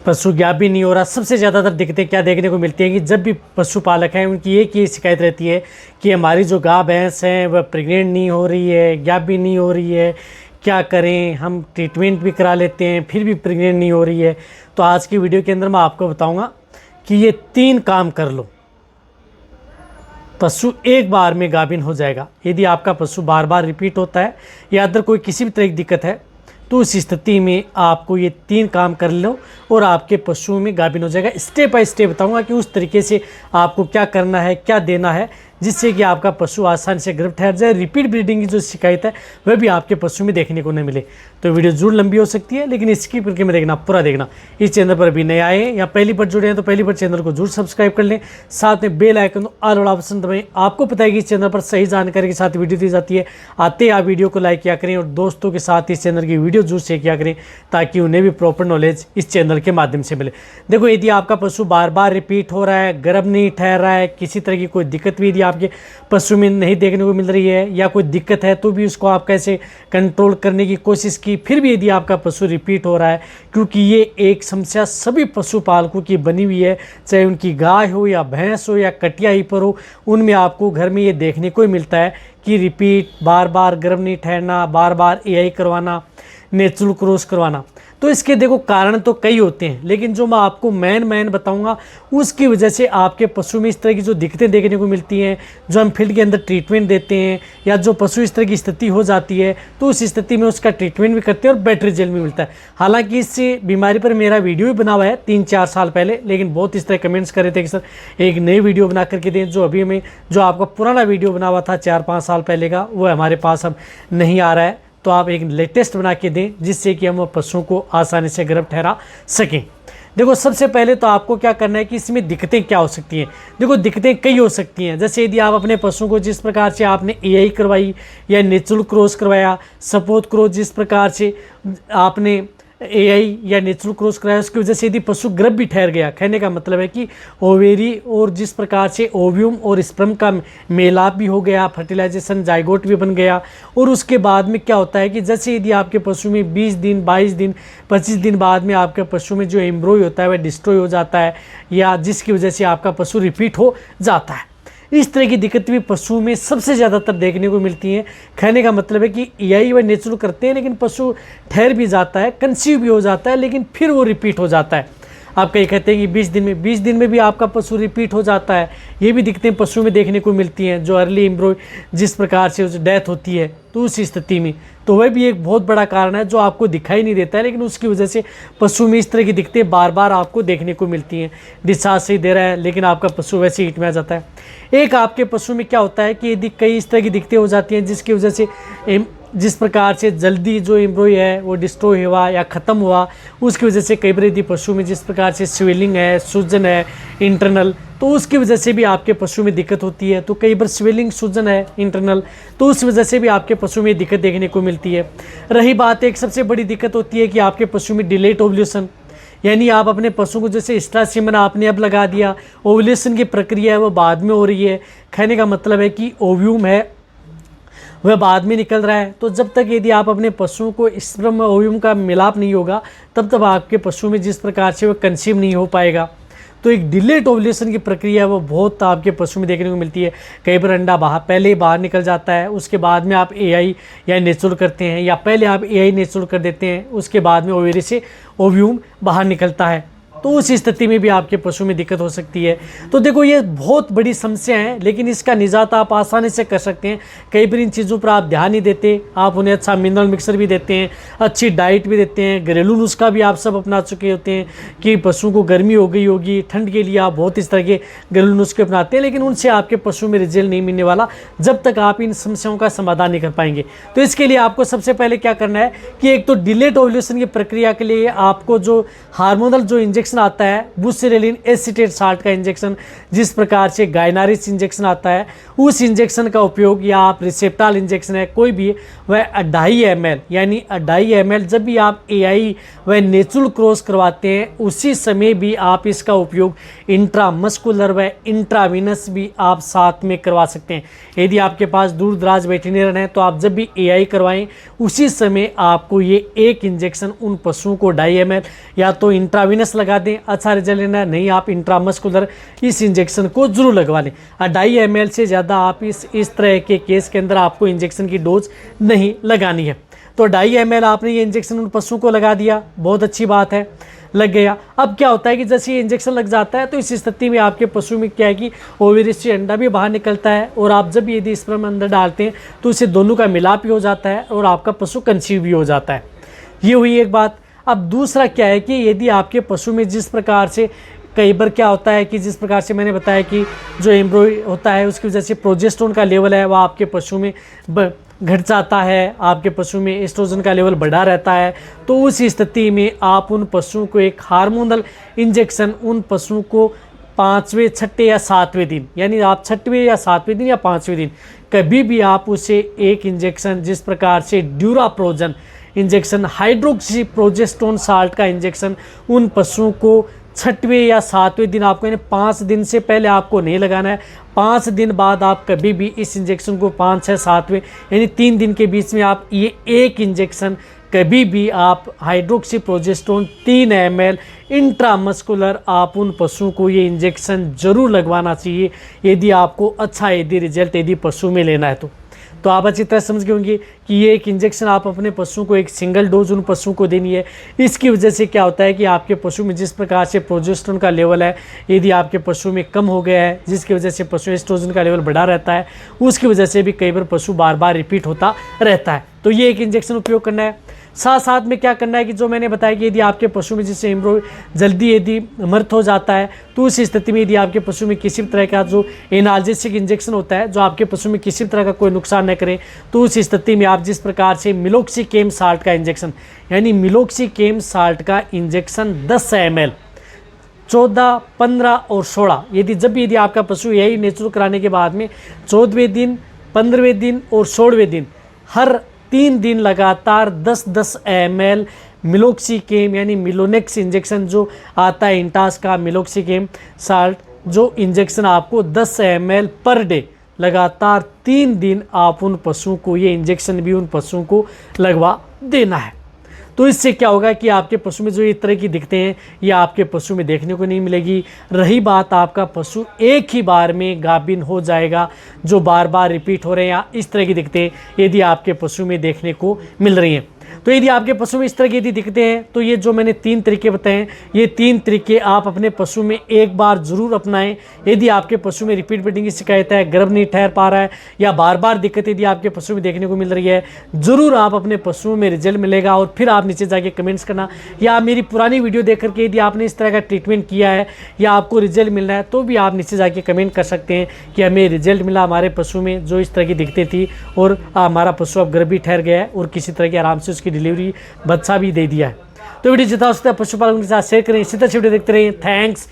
पशु गाभिन नहीं हो रहा। सबसे ज़्यादातर दिक्कतें क्या देखने को मिलती हैं कि जब भी पशुपालक हैं उनकी एक ही शिकायत रहती है कि हमारी जो गाय भैंस हैं वह प्रेग्नेंट नहीं हो रही है, गाभिन नहीं हो रही है, क्या करें। हम ट्रीटमेंट भी करा लेते हैं फिर भी प्रेग्नेंट नहीं हो रही है। तो आज की वीडियो के अंदर मैं आपको बताऊंगा कि ये 3 काम कर लो, पशु एक बार में गाभिन हो जाएगा। यदि आपका पशु बार बार रिपीट होता है या अदर कोई किसी भी तरह की दिक्कत है तो उस स्थिति में आपको ये 3 काम कर लो और आपके पशुओं में गाभिन हो जाएगा। स्टेप बाय स्टेप बताऊंगा कि उस तरीके से आपको क्या करना है, क्या देना है, जिससे कि आपका पशु आसानी से गर्भ ठहर जाए। रिपीट ब्रीडिंग की जो शिकायत है वह भी आपके पशु में देखने को नहीं मिले। तो वीडियो जरूर लंबी हो सकती है लेकिन स्किप करके में देखना, पूरा देखना। इस चैनल पर अभी नए आए हैं या पहली बार जुड़े हैं तो पहली बार चैनल को जरूर सब्सक्राइब कर लें, साथ में बेल आइकन ऑल वाला ऑप्शन दबाएं। आपको पता है कि इस चैनल पर सही जानकारी के साथ वीडियो दी जाती है। आते ही आप वीडियो को लाइक किया करें और दोस्तों के साथ इस चैनल की वीडियो जरूर शेयर किया करें ताकि उन्हें भी प्रॉपर नॉलेज इस चैनल के माध्यम से मिले। देखो, यदि आपका पशु बार बार रिपीट हो रहा है, गर्भ नहीं ठहर रहा है, किसी तरह की कोई दिक्कत भी यदि आपके पशु में नहीं देखने को मिल रही है या कोई दिक्कत है तो भी उसको आप कैसे कंट्रोल करने की कोशिश की, फिर भी यदि आपका पशु रिपीट हो रहा है, क्योंकि ये एक समस्या सभी पशुपालकों की बनी हुई है, चाहे उनकी गाय हो या भैंस हो या कटिया ही पर हो, उनमें आपको घर में ये देखने को ही मिलता है कि रिपीट, बार बार गर्भ नहीं ठहरना, बार बार एआई करवाना, नेचुरल क्रॉस करवाना। तो इसके देखो कारण तो कई होते हैं लेकिन जो मैं आपको मेन बताऊंगा उसकी वजह से आपके पशु में इस तरह की जो दिक्कतें देखने को मिलती हैं, जो हम फील्ड के अंदर ट्रीटमेंट देते हैं या जो पशु इस तरह की स्थिति हो जाती है तो उस स्थिति में उसका ट्रीटमेंट भी करते हैं और बेटर रिजल्ट भी मिलता है। हालांकि इस बीमारी पर मेरा वीडियो भी बना हुआ है 3-4 साल पहले, लेकिन बहुत इस तरह कमेंट्स कर रहे थे कि सर एक नई वीडियो बना करके दें। जो अभी हमें जो आपका पुराना वीडियो बना हुआ था 4-5 साल पहले का वो हमारे पास अब नहीं आ रहा है, तो आप एक लेटेस्ट बना के दें जिससे कि हम पशुओं को आसानी से गर्भ ठहरा सकें। देखो, सबसे पहले तो आपको क्या करना है कि इसमें दिक्कतें क्या हो सकती हैं। देखो, दिक्कतें कई हो सकती हैं। जैसे यदि आप अपने पशु को जिस प्रकार से आपने एआई करवाई या नेचुरल क्रॉस करवाया, सपोर्ट क्रॉस जिस प्रकार से आपने एआई या नेचुरल क्रॉस कराया, उसकी वजह से यदि पशु गर्भ भी ठहर गया, कहने का मतलब है कि ओवेरी और जिस प्रकार से ओव्यूम और स्पर्म का मेलाप भी हो गया, फर्टिलाइजेशन जाइगोट भी बन गया, और उसके बाद में क्या होता है कि जैसे यदि आपके पशु में 20 दिन 22 दिन 25 दिन बाद में आपके पशु में जो एम्ब्रॉय होता है वह डिस्ट्रॉय हो जाता है या जिसकी वजह से आपका पशु रिपीट हो जाता है। इस तरह की दिक्कत भी पशु में सबसे ज़्यादातर देखने को मिलती हैं। कहने का मतलब है कि एआई वह नेचुरल करते हैं लेकिन पशु ठहर भी जाता है, कंसीव भी हो जाता है, लेकिन फिर वो रिपीट हो जाता है। आप कहीं कहते हैं कि 20 दिन में भी आपका पशु रिपीट हो जाता है। ये भी दिक्कतें पशु में देखने को मिलती हैं। जो अर्ली एम्ब्रॉय जिस प्रकार से डेथ होती है तो उस स्थिति में तो वह भी एक बहुत बड़ा कारण है जो आपको दिखाई नहीं देता है, लेकिन उसकी वजह से पशु में इस तरह की दिक्कतें बार बार आपको देखने को मिलती हैं। डिस्चार्ज सही दे रहा है लेकिन आपका पशु वैसे हीट में आ जाता है। एक आपके पशु में क्या होता है कि यदि कई इस तरह की दिक्कतें हो जाती हैं जिसकी वजह से जिस प्रकार से जल्दी जो एम्ब्रॉय है वो डिस्ट्रॉय हुआ या ख़त्म हुआ, उसकी वजह से कई बार यदि पशु में जिस प्रकार से स्वेलिंग है, सूजन है इंटरनल, तो उसकी वजह से भी आपके पशु में दिक्कत होती है। तो कई बार स्वेलिंग सूजन है इंटरनल, तो उस वजह से भी आपके पशु में दिक्कत देखने को मिलती है। रही बात, एक सबसे बड़ी दिक्कत होती है कि आपके पशु में डिलेट ओव्यूलेशन, यानी आप अपने पशु को जैसे एक्स्ट्रा सीमन आपने अब लगा दिया, ओव्यूलेशन की प्रक्रिया है वो बाद में हो रही है। कहने का मतलब है कि ओव्यूम है वह बाद में निकल रहा है। तो जब तक यदि आप अपने पशुओं को स्पर्म ओव्यूम का मिलाप नहीं होगा तब तक आपके पशु में जिस प्रकार से वह कंसीव नहीं हो पाएगा। तो एक डिलेट ओव्यूलेशन की प्रक्रिया वो बहुत आपके पशु में देखने को मिलती है। कई बार अंडा पहले ही बाहर निकल जाता है, उसके बाद में आप एआई या नेचुरल करते हैं, या पहले आप एआई नेचुरल कर देते हैं, उसके बाद में ओवेरी से ओव्यूम बाहर निकलता है। तो उस स्थिति में भी आपके पशु में दिक्कत हो सकती है। तो देखो, ये बहुत बड़ी समस्या है लेकिन इसका निजात आप आसानी से कर सकते हैं। कई बार इन चीज़ों पर आप ध्यान नहीं देते, आप उन्हें अच्छा मिनरल मिक्सर भी देते हैं, अच्छी डाइट भी देते हैं, घरेलू नुस्खा भी आप सब अपना चुके होते हैं कि पशु को गर्मी हो गई होगी, ठंड के लिए आप बहुत इस तरह के घरेलू नुस्खे अपनाते हैं, लेकिन उनसे आपके पशु में रिजल्ट नहीं मिलने वाला जब तक आप इन समस्याओं का समाधान नहीं कर पाएंगे। तो इसके लिए आपको सबसे पहले क्या करना है कि एक तो डिलेट ओव्यूलेशन की प्रक्रिया के लिए आपको जो हार्मोनल जो इंजेक्शन आता है, बुस्सेरेलिन एसीटेट साल्ट का इंजेक्शन, जिस प्रकार से गायनारिस इंजेक्शन आता है, उस इंजेक्शन का उपयोग, या आप रिसेप्टाल इंजेक्शन है कोई भी, वह 2.5 ml यानी 2.5 ml जब भी आप एआई व नेचुरल क्रॉस करवाते हैं उसी समय भी आप इसका उपयोग इंट्रामस्कुलर व इंट्रावीनस भी आप साथ में करवा सकते हैं। यदि आपके पास दूर दराज वेटरनरी है तो आप जब भी एआई करवाएं उसी समय आपको ये एक इंजेक्शन उन पशुओं को 2.5 ml या तो इंट्रावीनस लगा दें, अच्छा रिजल्ट लेना है, नहीं आप इंट्रामस्कुलर इस इंजेक्शन को जरूर लगवा लें। 2.5 ml से ज़्यादा आप इस तरह के केस के अंदर आपको इंजेक्शन की डोज नहीं लगानी है। तो 2.5 ml आपने ये इंजेक्शन उन पशुओं को लगा दिया, बहुत अच्छी बात है, लग गया। अब क्या होता है कि जैसे ये इंजेक्शन लग जाता है तो इस स्थिति में आपके पशु में क्या है कि ओवरी से अंडा भी बाहर निकलता है, और आप जब यदि स्पर्म अंदर डालते हैं तो इससे दोनों का मिलाप भी हो जाता है और आपका पशु कंसीव भी हो जाता है। ये हुई एक बात। अब दूसरा क्या है कि यदि आपके पशु में जिस प्रकार से कई बार क्या होता है कि जिस प्रकार से मैंने बताया कि जो एम्ब्रॉय होता है उसकी वजह से प्रोजेस्टेरोन का लेवल है वह आपके पशु में घट जाता है, आपके पशु में एस्ट्रोजन का लेवल बढ़ा रहता है, तो उस स्थिति में आप उन पशुओं को एक हार्मोनल इंजेक्शन उन पशुओं को 5वें, 6ठे या 7वें दिन, यानी आप 6वें या 7वें दिन या 5वें दिन कभी भी आप उसे एक इंजेक्शन जिस प्रकार से ड्यूराप्रोजन इंजेक्शन, हाइड्रोक्सी प्रोजेस्टेरोन साल्ट का इंजेक्शन उन पशुओं को 6वें या 7वें दिन आपको, यानी 5 दिन से पहले आपको नहीं लगाना है। 5 दिन बाद आप कभी भी इस इंजेक्शन को 5, 6, 7वें यानी 3 दिन के बीच में आप ये एक इंजेक्शन कभी भी आप हाइड्रोक्सी प्रोजेस्टेरोन 3 ml इंट्रामस्कुलर आप उन पशुओं को ये इंजेक्शन जरूर लगवाना चाहिए यदि आपको अच्छा यदि रिजल्ट यदि पशु में लेना है तो आप अच्छी तरह समझ गए होंगे कि ये एक इंजेक्शन आप अपने पशुओं को एक सिंगल डोज उन पशुओं को देनी है। इसकी वजह से क्या होता है कि आपके पशु में जिस प्रकार से प्रोजेस्टेरोन का लेवल है यदि आपके पशु में कम हो गया है, जिसकी वजह से पशु एस्ट्रोजन का लेवल बढ़ा रहता है, उसकी वजह से भी कई बार पशु बार बार रिपीट होता रहता है। तो ये एक इंजेक्शन उपयोग करना है। साथ साथ में क्या करना है कि जो मैंने बताया कि यदि आपके पशु में जिससे एम्ब्रो जल्दी यदि मृत हो जाता है तो उस स्थिति में यदि आपके पशु में किसी भी तरह का जो एनाल्जेसिक इंजेक्शन होता है जो आपके पशु में किसी भी तरह का कोई नुकसान न करे, तो उस स्थिति में आप जिस प्रकार से मिलोक्सिकेम साल्ट का इंजेक्शन, यानी मिलोक्सिकेम साल्ट का इंजेक्शन 10 ml 14, 15 और 16 यदि आपका पशु यही नेचुरल कराने के बाद में 14वें दिन, 15वें दिन और 16वें दिन हर 3 दिन लगातार 10-10 ml मिलोक्सिकेम यानी मिलोनेक्स इंजेक्शन जो आता है इंटास का मिलोक्सिकेम साल्ट जो इंजेक्शन आपको 10 ml पर डे लगातार 3 दिन आप उन पशुओं को ये इंजेक्शन भी उन पशुओं को लगवा देना है। तो इससे क्या होगा कि आपके पशु में जो इस तरह की दिक्कतें हैं ये आपके पशु में देखने को नहीं मिलेगी। रही बात आपका पशु एक ही बार में गाभिन हो जाएगा जो बार बार रिपीट हो रहे हैं या इस तरह की दिक्कतें यदि आपके पशु में देखने को मिल रही हैं, तो यदि आपके पशु में इस तरह की यदि दिक्कतें हैं तो ये जो मैंने 3 तरीके बताए हैं ये 3 तरीके आप अपने पशु में एक बार ज़रूर अपनाएं। यदि आपके पशु में रिपीट ब्रीडिंग की शिकायत है, गर्भ नहीं ठहर पा रहा है या बार बार दिक्कत यदि आपके पशु में देखने को मिल रही है, ज़रूर आप अपने पशुओं में रिजल्ट मिलेगा। और फिर आप नीचे जाके कमेंट्स करना या मेरी पुरानी वीडियो देख करके यदि आपने इस तरह का ट्रीटमेंट किया है या आपको रिजल्ट मिल रहा है तो भी आप नीचे जाके कमेंट कर सकते हैं कि हमें रिजल्ट मिला हमारे पशु में जो इस तरह की दिक्कतें थी और हमारा पशु अब गर्भ भी ठहर गया है और किसी तरह की आराम से उसकी डिलीवरी बच्चा भी दे दिया है। तो वीडियो जितना हो सकता है पशुपालन के साथ शेयर करें, इसी तरह से वीडियो देखते रहें। थैंक्स।